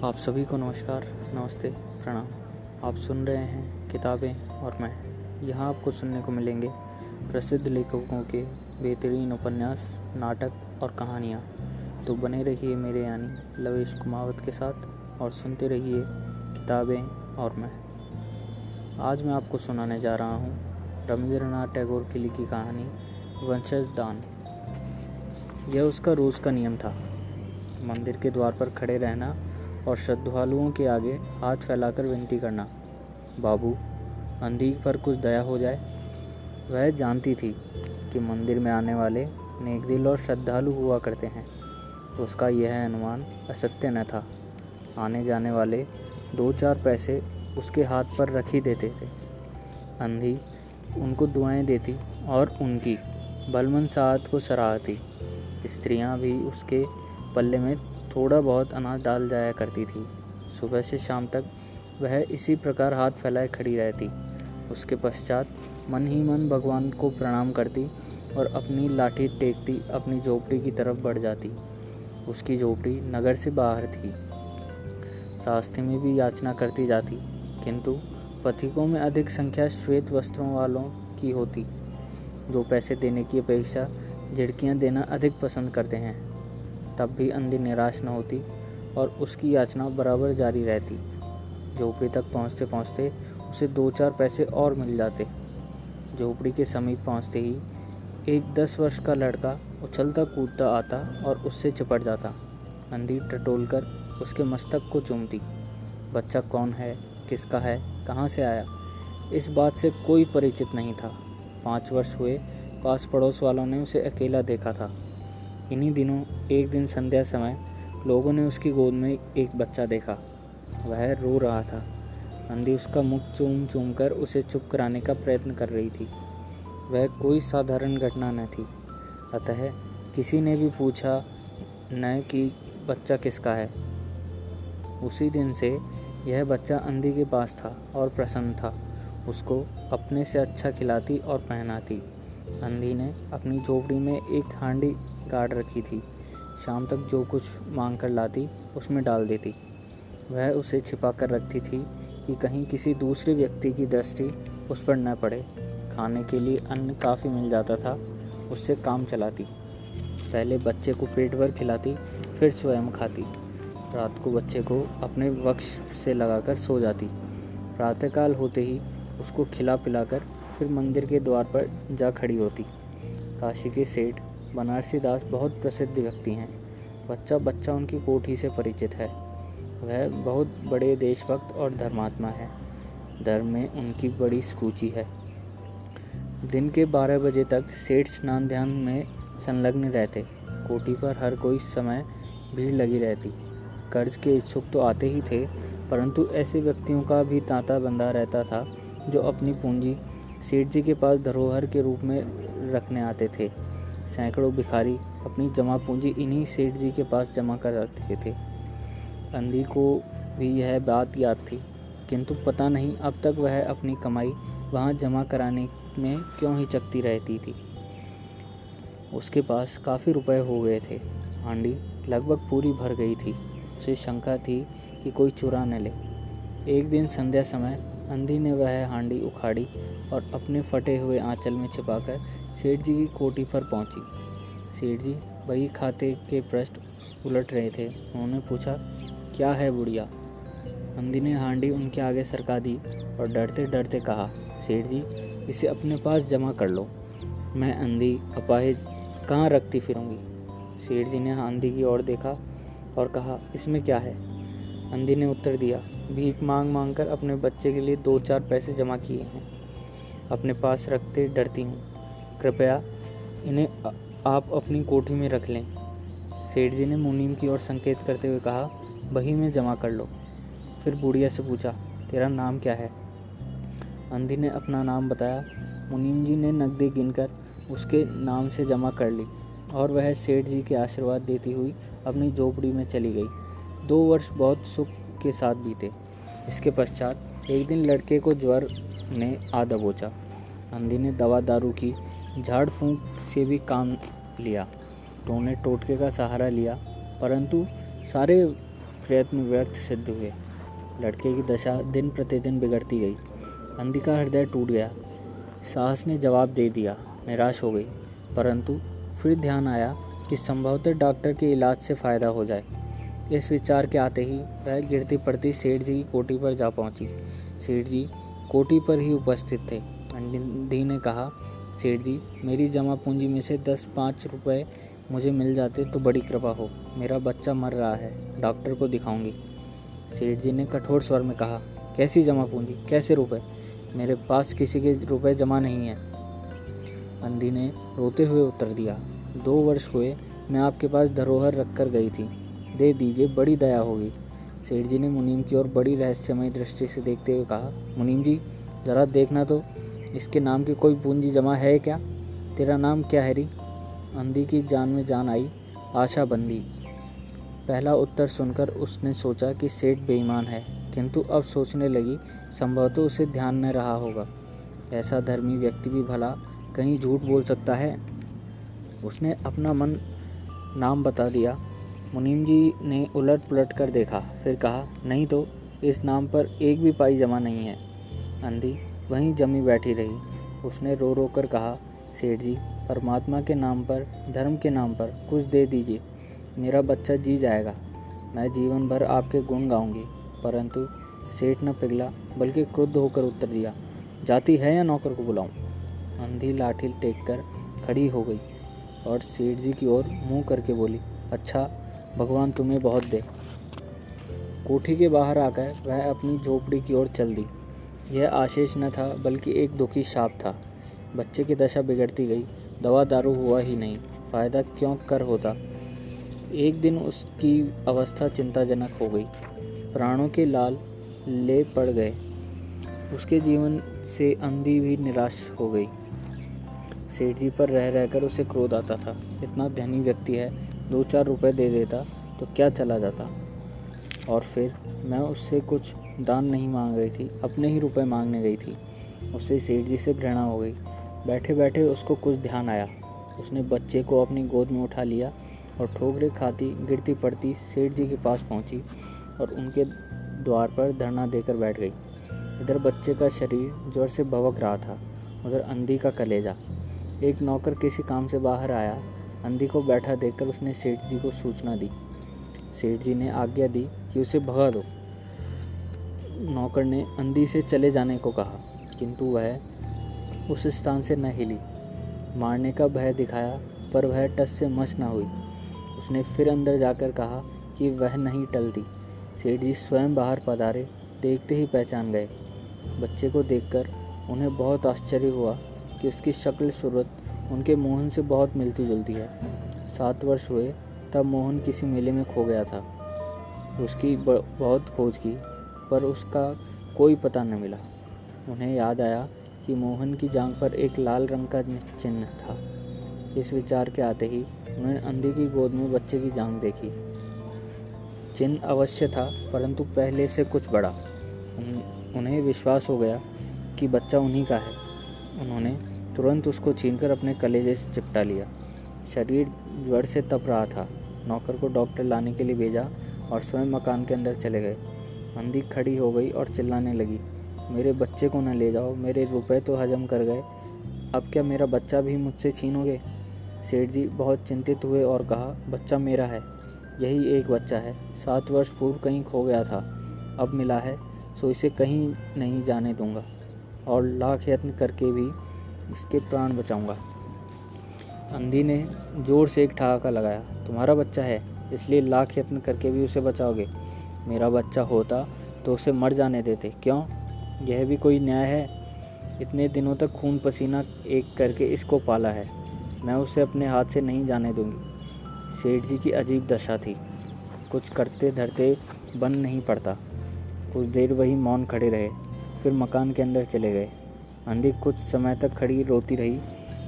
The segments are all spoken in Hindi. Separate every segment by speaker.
Speaker 1: आप सभी को नमस्कार, नमस्ते, प्रणाम। आप सुन रहे हैं किताबें और मैं। यहाँ आपको सुनने को मिलेंगे प्रसिद्ध लेखकों के बेहतरीन उपन्यास, नाटक और कहानियाँ। तो बने रहिए मेरे यानी लवेश कुमावत के साथ और सुनते रहिए किताबें और मैं। आज मैं आपको सुनाने जा रहा हूँ रवींद्रनाथ टैगोर की लिखी कहानी वंशज दान। यह उसका रोज़ का नियम था, मंदिर के द्वार पर खड़े रहना और श्रद्धालुओं के आगे हाथ फैलाकर विनती करना, बाबू अंधी पर कुछ दया हो जाए। वह जानती थी कि मंदिर में आने वाले नेक दिल और श्रद्धालु हुआ करते हैं। उसका यह अनुमान असत्य न था। आने जाने वाले 2-4 पैसे उसके हाथ पर रख ही देते थे। अंधी उनको दुआएं देती और उनकी भलमन साहत को सराहती। स्त्रियां भी उसके पल्ले में थोड़ा बहुत अनाज डाल जाया करती थी। सुबह से शाम तक वह इसी प्रकार हाथ फैलाए खड़ी रहती। उसके पश्चात मन ही मन भगवान को प्रणाम करती और अपनी लाठी टेकती अपनी झोपड़ी की तरफ बढ़ जाती। उसकी झोपड़ी नगर से बाहर थी। रास्ते में भी याचना करती जाती, किंतु पथिकों में अधिक संख्या श्वेत वस्त्रों वालों की होती, जो पैसे देने की अपेक्षा झिड़कियाँ देना अधिक पसंद करते हैं। तब भी अंधी निराश न होती और उसकी याचना बराबर जारी रहती। झोपड़ी तक पहुँचते पहुँचते उसे 2-4 पैसे और मिल जाते। झोपड़ी के समीप पहुँचते ही एक 10 वर्ष का लड़का उछलता कूदता आता और उससे चिपट जाता। अंधी टटोलकर उसके मस्तक को चूमती। बच्चा कौन है, किसका है, कहाँ से आया, इस बात से कोई परिचित नहीं था। 5 वर्ष हुए पास पड़ोस वालों ने उसे अकेला देखा था। इन्हीं दिनों एक दिन संध्या समय लोगों ने उसकी गोद में एक बच्चा देखा। वह रो रहा था। अंधी उसका मुख चूम चूम कर उसे चुप कराने का प्रयत्न कर रही थी। वह कोई साधारण घटना न थी, अतः किसी ने भी पूछा न कि बच्चा किसका है। उसी दिन से यह बच्चा अंधी के पास था और प्रसन्न था। उसको अपने से अच्छा खिलाती और पहनाती। अंधी ने अपनी झोपड़ी में एक हांडी गाड़ रखी थी। शाम तक जो कुछ मांग कर लाती उसमें डाल देती। वह उसे छिपा कर रखती थी कि कहीं किसी दूसरे व्यक्ति की दृष्टि उस पर न पड़े। खाने के लिए अन्न काफ़ी मिल जाता था, उससे काम चलाती। पहले बच्चे को पेट भर खिलाती, फिर स्वयं खाती। रात को बच्चे को अपने वक्ष से लगाकर सो जाती। प्रातःकाल होते ही उसको खिला पिलाकर फिर मंदिर के द्वार पर जा खड़ी होती। काशी के सेठ बनारसी दास बहुत प्रसिद्ध व्यक्ति हैं। बच्चा बच्चा उनकी कोठी से परिचित है। वह बहुत बड़े देशभक्त और धर्मात्मा है। धर्म में उनकी बड़ी सूची है। दिन के 12 बजे तक सेठ स्नान ध्यान में संलग्न रहते। कोठी पर हर कोई समय भीड़ लगी रहती। कर्ज के इच्छुक तो आते ही थे, परंतु ऐसे व्यक्तियों का भी तांता बंधा रहता था जो अपनी पूंजी सेठ जी के पास धरोहर के रूप में रखने आते थे। सैकड़ों भिखारी अपनी जमा पूंजी इन्हीं सेठ जी के पास जमा कर रखते थे। अंधी को भी यह बात याद थी, किंतु पता नहीं अब तक वह अपनी कमाई वहाँ जमा कराने में क्यों हिचकती रहती थी। उसके पास काफ़ी रुपए हो गए थे। हांडी लगभग पूरी भर गई थी। उसे शंका थी कि कोई चुरा न ले। एक दिन संध्या समय अंधी ने वह हांडी उखाड़ी और अपने फटे हुए आंचल में छिपाकर सेठ जी की कोठी पर पहुंची। सेठ जी बही खाते के पृष्ठ उलट रहे थे। उन्होंने पूछा, क्या है बुढ़िया? अंधी ने हांडी उनके आगे सरका दी और डरते डरते कहा, सेठ जी इसे अपने पास जमा कर लो। मैं अंधी अपाहिज कहाँ रखती फिरूंगी। सेठ जी ने अंधी की ओर देखा और कहा, इसमें क्या है? अंधी ने उत्तर दिया, भीख मांग मांग कर अपने बच्चे के लिए 2-4 पैसे जमा किए हैं, अपने पास रखते डरती हूँ। कृपया इन्हें आप अपनी कोठी में रख लें। सेठ जी ने मुनीम की ओर संकेत करते हुए कहा, बही में जमा कर लो। फिर बुढ़िया से पूछा, तेरा नाम क्या है? अंधी ने अपना नाम बताया। मुनीम जी ने नकदी गिनकर उसके नाम से जमा कर ली और वह सेठ जी के आशीर्वाद देती हुई अपनी झोपड़ी में चली गई। 2 वर्ष बहुत सुख के साथ बीते। इसके पश्चात एक दिन लड़के को ज्वर ने आ दबोचा। अंधी ने दवा दारू की झाड़ फूंक से भी काम लिया। टोने टोटके का सहारा लिया, परंतु सारे प्रयत्न व्यर्थ सिद्ध हुए। लड़के की दशा दिन प्रतिदिन बिगड़ती गई। अंधी का हृदय टूट गया। साहस ने जवाब दे दिया, निराश हो गई। परंतु फिर ध्यान आया कि संभवतः डॉक्टर के इलाज से फ़ायदा हो जाए। इस विचार के आते ही वह गिरती पड़ती सेठ जी की कोठी पर जा पहुंची। सेठ जी कोठी पर ही उपस्थित थे। अंधी ने कहा, सेठ जी, मेरी जमा पूंजी में से 10-5 रुपए मुझे मिल जाते तो बड़ी कृपा हो। मेरा बच्चा मर रहा है, डॉक्टर को दिखाऊंगी। सेठ जी ने कठोर स्वर में कहा, कैसी जमा पूंजी, कैसे रुपए? मेरे पास किसी के रुपए जमा नहीं है। अंधी ने रोते हुए उत्तर दिया, 2 वर्ष हुए मैं आपके पास धरोहर रख कर गई थी, दे दीजिए, बड़ी दया होगी। सेठ जी ने मुनीम की ओर बड़ी रहस्यमयी दृष्टि से देखते हुए कहा, मुनीम जी, ज़रा देखना तो, इसके नाम की कोई पूंजी जमा है क्या? तेरा नाम क्या है री? अंधी की जान में जान आई, आशा बंदी। पहला उत्तर सुनकर उसने सोचा कि सेठ बेईमान है, किंतु अब सोचने लगी संभवतः उसे ध्यान न रहा होगा। ऐसा धर्मी व्यक्ति भी भला कहीं झूठ बोल सकता है। उसने अपना नाम बता दिया। मुनीम जी ने उलट पुलट कर देखा, फिर कहा, नहीं तो, इस नाम पर एक भी पाई जमा नहीं है। अंधी वहीं जमी बैठी रही। उसने रो रो कर कहा, सेठ जी, परमात्मा के नाम पर, धर्म के नाम पर कुछ दे दीजिए, मेरा बच्चा जी जाएगा। मैं जीवन भर आपके गुण गाऊंगी। परंतु सेठ न पिघला, बल्कि क्रुद्ध होकर उत्तर दिया, जाती है या नौकर को बुलाऊं? अंधी लाठी टेक कर खड़ी हो गई और सेठ जी की ओर मुंह करके बोली, अच्छा, भगवान तुम्हें बहुत दे। कोठी के बाहर आकर वह अपनी झोपड़ी की ओर चल दी। यह आशीष न था, बल्कि एक दुखी शाप था। बच्चे की दशा बिगड़ती गई, दवा दारू हुआ ही नहीं, फ़ायदा क्यों कर होता। एक दिन उसकी अवस्था चिंताजनक हो गई। प्राणों के लाल ले पड़ गए। उसके जीवन से अंधी भी निराश हो गई। सेठ जी पर रह रहकर उसे क्रोध आता था। इतना धनी व्यक्ति है, 2-4 रुपए दे देता तो क्या चला जाता। और फिर मैं उससे कुछ दान नहीं मांग रही थी, अपने ही रुपए मांगने गई थी। उससे सेठ जी से घृणा हो गई। बैठे बैठे उसको कुछ ध्यान आया। उसने बच्चे को अपनी गोद में उठा लिया और ठोकरे खाती गिरती पड़ती सेठ जी के पास पहुंची और उनके द्वार पर धरना देकर बैठ गई। इधर बच्चे का शरीर जोर से भवक रहा था, उधर अंधी का कलेजा। एक नौकर किसी काम से बाहर आया। अंधी को बैठा देखकर उसने सेठ जी को सूचना दी। सेठ जी ने आज्ञा दी कि उसे भगा दो। नौकर ने अंधी से चले जाने को कहा, किंतु वह उस स्थान से न हिली। मारने का भय दिखाया, पर वह टस से मस न हुई। उसने फिर अंदर जाकर कहा कि वह नहीं टलती। सेठ जी स्वयं बाहर पधारे, देखते ही पहचान गए। बच्चे को देखकर उन्हें बहुत आश्चर्य हुआ कि उसकी शक्ल सूरत उनके मोहन से बहुत मिलती जुलती है। 7 वर्ष हुए तब मोहन किसी मेले में खो गया था। उसकी बहुत खोज की, पर उसका कोई पता न मिला। उन्हें याद आया कि मोहन की जांघ पर एक लाल रंग का चिन्ह था। इस विचार के आते ही उन्होंने अंधी की गोद में बच्चे की जांघ देखी। चिन्ह अवश्य था, परंतु पहले से कुछ बड़ा। उन्हें विश्वास हो गया कि बच्चा उन्हीं का है। उन्होंने तुरंत उसको छीनकर अपने कलेजे से चिपटा लिया। शरीर ज्वर से तप रहा था। नौकर को डॉक्टर लाने के लिए भेजा और स्वयं मकान के अंदर चले गए। अंधी खड़ी हो गई और चिल्लाने लगी, मेरे बच्चे को न ले जाओ, मेरे रुपए तो हजम कर गए, अब क्या मेरा बच्चा भी मुझसे छीनोगे? सेठ जी बहुत चिंतित हुए और कहा, बच्चा मेरा है, यही एक बच्चा है। 7 वर्ष पूर्व कहीं खो गया था, अब मिला है, सो इसे कहीं नहीं जाने दूंगा और लाख यत्न करके भी इसके प्राण बचाऊंगा। अंधी ने जोर से एक ठहाका लगाया, तुम्हारा बच्चा है, इसलिए लाख यत्न करके भी उसे बचाओगे? मेरा बच्चा होता तो उसे मर जाने देते, क्यों? यह भी कोई न्याय है? इतने दिनों तक खून पसीना एक करके इसको पाला है, मैं उसे अपने हाथ से नहीं जाने दूंगी। सेठ जी की अजीब दशा थी, कुछ करते धरते बन नहीं पड़ता। कुछ देर वही मौन खड़े रहे, फिर मकान के अंदर चले गए। अंधी कुछ समय तक खड़ी रोती रही,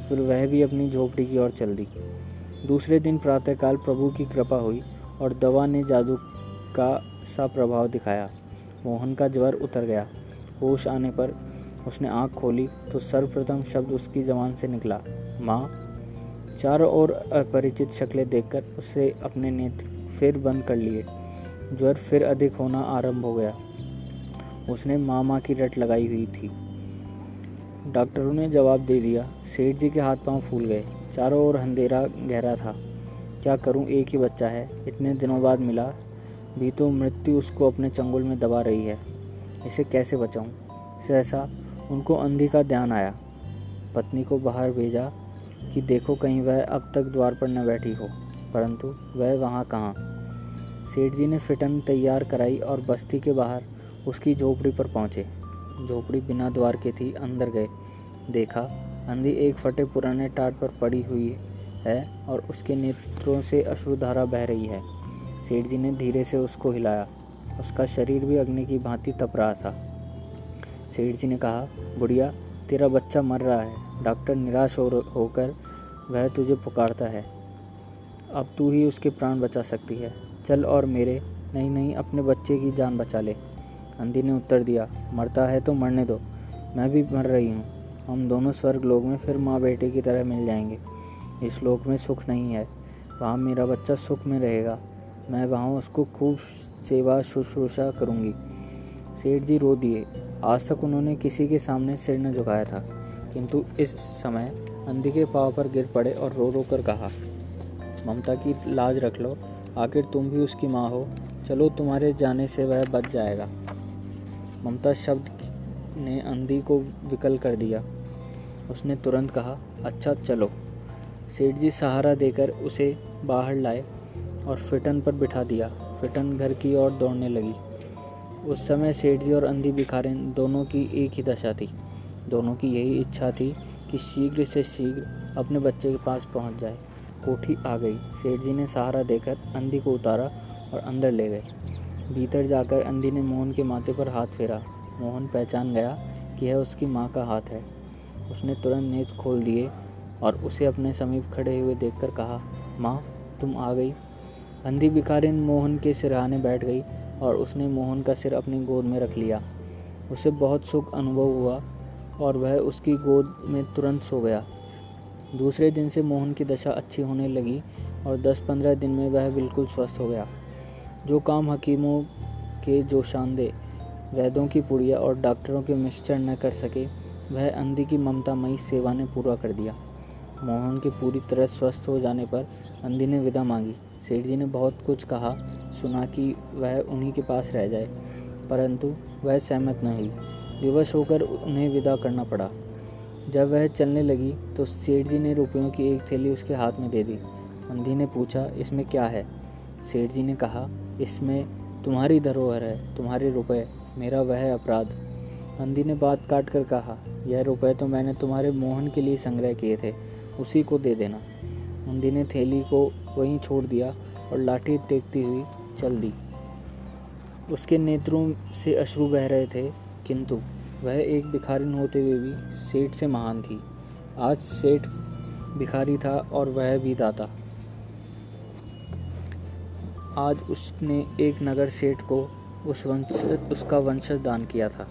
Speaker 1: फिर वह भी अपनी झोपड़ी की ओर चल दी। दूसरे दिन प्रातःकाल प्रभु की कृपा हुई और दवा ने जादू का सा प्रभाव दिखाया। मोहन का ज्वर उतर गया। होश आने पर उसने आँख खोली तो सर्वप्रथम शब्द उसकी ज़बान से निकला, माँ। चारों ओर अपरिचित शक्लें देखकर उससे अपने नेत्र फिर बंद कर लिए। ज्वर फिर अधिक होना आरंभ हो गया। उसने माँ की रट लगाई हुई थी। डॉक्टरों ने जवाब दे दिया। सेठ जी के हाथ पांव फूल गए। चारों ओर अंधेरा गहरा था। क्या करूं, एक ही बच्चा है, इतने दिनों बाद मिला भी तो मृत्यु उसको अपने चंगुल में दबा रही है। इसे कैसे बचाऊं? सहसा उनको अंधी का ध्यान आया। पत्नी को बाहर भेजा कि देखो कहीं वह अब तक द्वार पर न बैठी हो, परंतु वह वहाँ कहाँ। सेठ जी ने फिटन तैयार कराई और बस्ती के बाहर उसकी झोपड़ी पर पहुँचे। झोपड़ी बिना द्वार के थी। अंदर गए, देखा अंधी एक फटे पुराने टाट पर पड़ी हुई है और उसके नेत्रों से अश्रुधारा बह रही है। सेठ जी ने धीरे से उसको हिलाया। उसका शरीर भी अग्नि की भांति तप रहा था। सेठ जी ने कहा, बुढ़िया, तेरा बच्चा मर रहा है। डॉक्टर निराश होकर वह तुझे पुकारता है। अब तू ही उसके प्राण बचा सकती है। चल और मेरे नहीं अपने बच्चे की जान बचा ले। अंधी ने उत्तर दिया, मरता है तो मरने दो, मैं भी मर रही हूँ। हम दोनों स्वर्ग लोक में फिर माँ बेटे की तरह मिल जाएंगे। इस लोक में सुख नहीं है, वहाँ मेरा बच्चा सुख में रहेगा। मैं वहाँ उसको खूब सेवा शुश्रूषा करूँगी। सेठ जी रो दिए। आज तक उन्होंने किसी के सामने सिर न झुकाया था, किंतु इस समय अंधी के पाँव पर गिर पड़े और रो रो कर कहा, ममता की लाज रख लो, आखिर तुम भी उसकी माँ हो। चलो, तुम्हारे जाने से वह बच जाएगा। ममता शब्द ने अंधी को विकल कर दिया। उसने तुरंत कहा, अच्छा चलो। सेठ जी सहारा देकर उसे बाहर लाए और फिटन पर बिठा दिया। फिटन घर की ओर दौड़ने लगी। उस समय सेठ जी और अंधी भिखारिन दोनों की एक ही दशा थी। दोनों की यही इच्छा थी कि शीघ्र से शीघ्र अपने बच्चे के पास पहुंच जाए। कोठी आ गई। सेठ जी ने सहारा देकर अंधी को उतारा और अंदर ले गए। भीतर जाकर अंधी ने मोहन के माथे पर हाथ फेरा। मोहन पहचान गया कि यह उसकी माँ का हाथ है। उसने तुरंत नेत्र खोल दिए और उसे अपने समीप खड़े हुए देखकर कहा, माँ, तुम आ गई। अंधी भिखारिन मोहन के सिरहाने बैठ गई और उसने मोहन का सिर अपनी गोद में रख लिया। उसे बहुत सुख अनुभव हुआ और वह उसकी गोद में तुरंत सो गया। दूसरे दिन से मोहन की दशा अच्छी होने लगी और 10-15 दिन में वह बिल्कुल स्वस्थ हो गया। जो काम हकीमों के जोशांदे, वैद्यों की पुड़िया और डॉक्टरों के मिक्सचर न कर सके, वह अंधी की ममतामयी सेवा ने पूरा कर दिया। मोहन के पूरी तरह स्वस्थ हो जाने पर अंधी ने विदा मांगी। सेठ जी ने बहुत कुछ कहा सुना कि वह उन्हीं के पास रह जाए, परंतु वह सहमत न हुई। विवश होकर उन्हें विदा करना पड़ा। जब वह चलने लगी तो सेठ जी ने रुपयों की एक थैली उसके हाथ में दे दी। अंधी ने पूछा, इसमें क्या है? सेठ जी ने कहा, इसमें तुम्हारी धरोहर है, तुम्हारे रुपए, मेरा वह अपराध। अंधी ने बात काट कर कहा, यह रुपए तो मैंने तुम्हारे मोहन के लिए संग्रह किए थे, उसी को दे देना। अंधी ने थैली को वहीं छोड़ दिया और लाठी टेकती हुई चल दी। उसके नेत्रों से अश्रु बह रहे थे, किंतु वह एक भिखारिन होते हुए भी सेठ से महान थी। आज सेठ भिखारी था और वह भी दाता। आज उसने एक नगर सेठ को उसका वंशज दान किया था।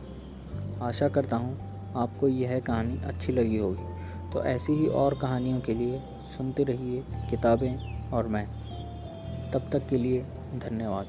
Speaker 1: आशा करता हूँ आपको यह कहानी अच्छी लगी होगी। तो ऐसी ही और कहानियों के लिए सुनते रहिए किताबें और मैं। तब तक के लिए धन्यवाद।